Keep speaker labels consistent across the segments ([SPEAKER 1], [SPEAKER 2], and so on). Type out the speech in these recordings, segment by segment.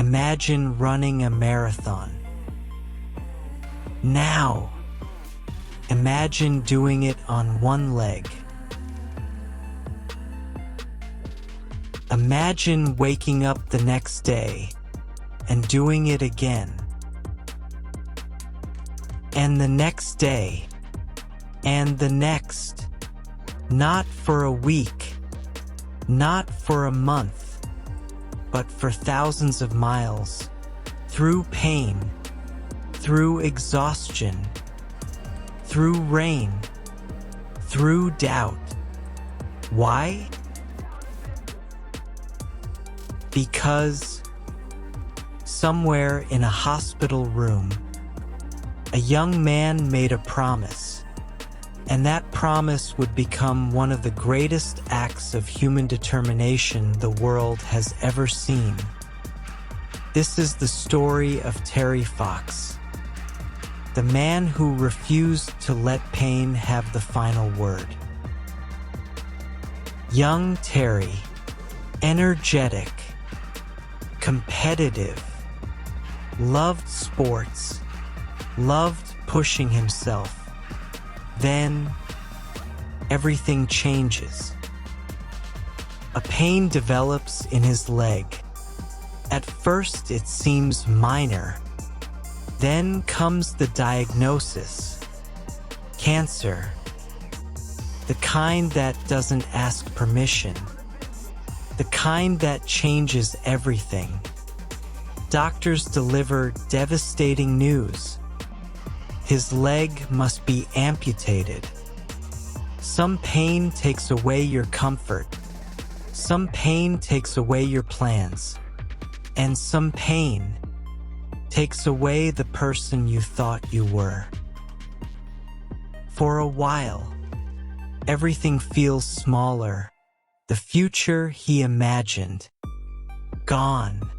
[SPEAKER 1] Imagine running a marathon. Now, imagine doing it on one leg. Imagine waking up the next day and doing it again. And the next day. And the next. Not for a week. Not for a month. But for thousands of miles. Through pain. Through exhaustion. Through rain. Through doubt. Why? Because somewhere in a hospital room, a young man made a promise, and that promise would become one of the greatest acts of human determination the world has ever seen. This is the story of Terry Fox, the man who refused to let pain have the final word. Young Terry, energetic, competitive, loved sports, loved pushing himself. Then, everything changes. A pain develops in his leg. At first it seems minor. Then comes the diagnosis. Cancer. The kind that doesn't ask permission. The kind that changes everything. Doctors deliver devastating news. His leg must be amputated. Some pain takes away your comfort. Some pain takes away your plans. And some pain takes away the person you thought you were. For a while, everything feels smaller. The future he imagined, gone.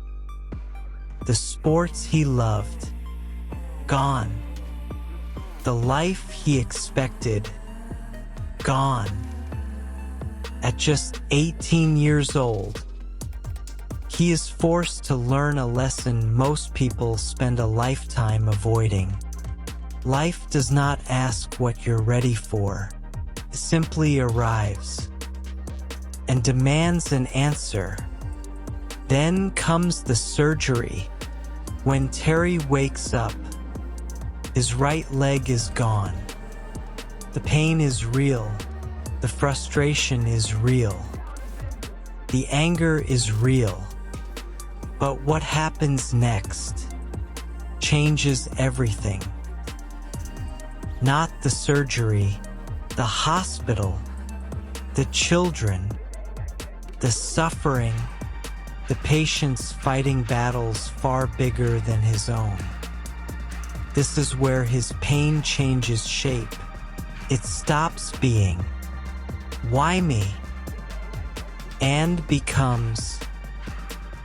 [SPEAKER 1] The sports he loved, gone. The life he expected, gone. At just 18 years old, he is forced to learn a lesson most people spend a lifetime avoiding. Life does not ask what you're ready for. It simply arrives and demands an answer. Then comes the surgery. When Terry wakes up, his right leg is gone. The pain is real. The frustration is real. The anger is real. But what happens next changes everything. Not the surgery, the hospital, the children, the suffering, the patients fighting battles far bigger than his own. This is where his pain changes shape. It stops being, "Why me?" and becomes,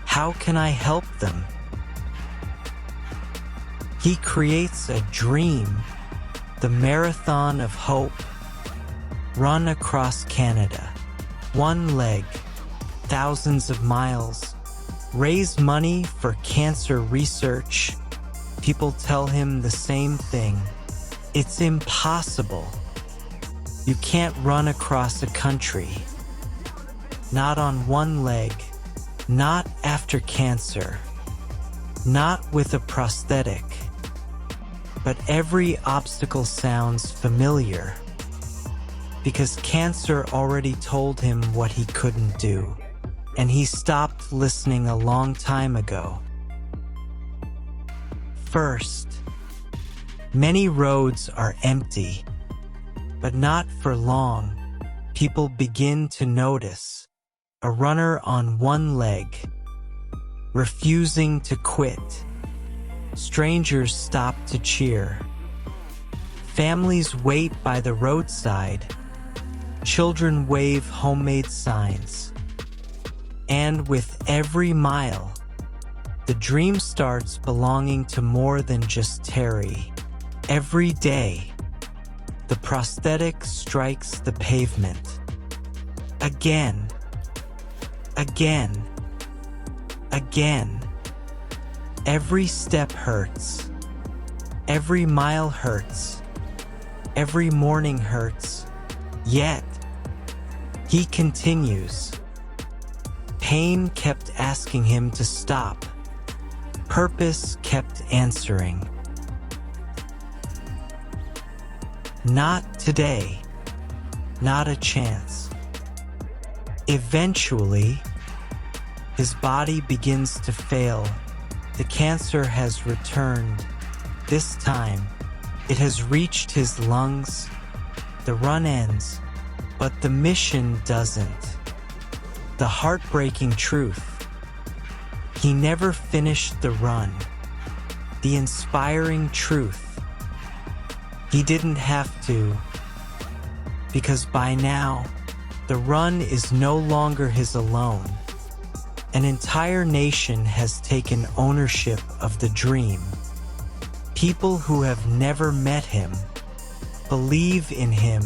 [SPEAKER 1] "How can I help them?" He creates a dream, the marathon of hope, run across Canada, one leg, thousands of miles, raise money for cancer research. People tell him the same thing. It's impossible. You can't run across a country. Not on one leg, not after cancer, not with a prosthetic. But every obstacle sounds familiar, because cancer already told him what he couldn't do, and he stopped listening a long time ago. First, many roads are empty, but not for long. People begin to notice a runner on one leg, refusing to quit. Strangers stop to cheer. Families wait by the roadside. Children wave homemade signs. And with every mile, the dream starts belonging to more than just Terry. Every day, the prosthetic strikes the pavement. Again, again, again. Every step hurts. Every mile hurts. Every morning hurts. Yet, he continues. Pain kept asking him to stop. Purpose kept answering. Not today. Not a chance. Eventually, his body begins to fail. The cancer has returned. This time, it has reached his lungs. The run ends, but the mission doesn't. The heartbreaking truth. He never finished the run. The inspiring truth. He didn't have to, because by now, the run is no longer his alone. An entire nation has taken ownership of the dream. People who have never met him, believe in him,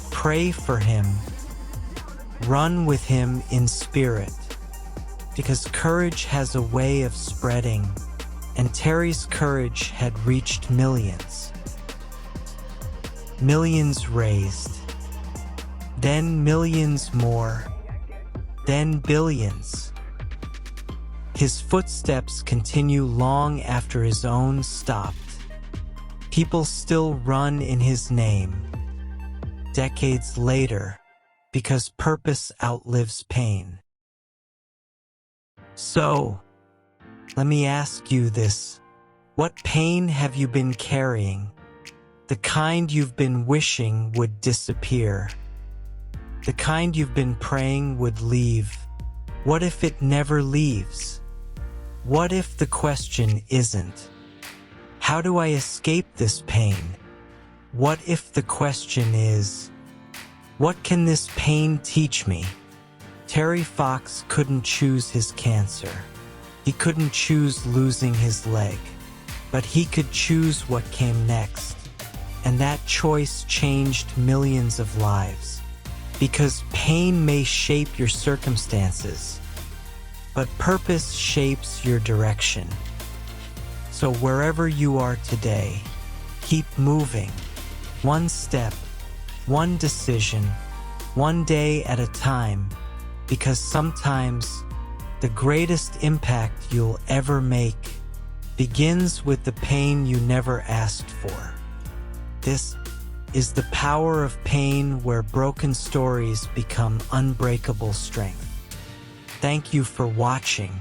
[SPEAKER 1] pray for him, run with him in spirit. Because courage has a way of spreading, and Terry's courage had reached millions. Millions raised, then millions more, then billions. His footsteps continue long after his own stopped. People still run in his name, decades later, because purpose outlives pain. So, let me ask you this. What pain have you been carrying? The kind you've been wishing would disappear. The kind you've been praying would leave. What if it never leaves? What if the question isn't, how do I escape this pain? What if the question is, what can this pain teach me? Terry Fox couldn't choose his cancer. He couldn't choose losing his leg. But he could choose what came next. And that choice changed millions of lives. Because pain may shape your circumstances, but purpose shapes your direction. So wherever you are today, keep moving. One step, one decision, one day at a time, because sometimes the greatest impact you'll ever make begins with the pain you never asked for. This is the power of pain, where broken stories become unbreakable strength. Thank you for watching.